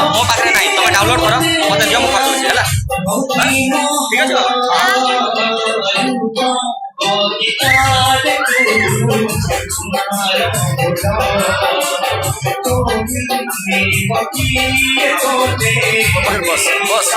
मो पाखे ना तुम डाउनलोड कर मत दियो मुझे ठीक है बस बस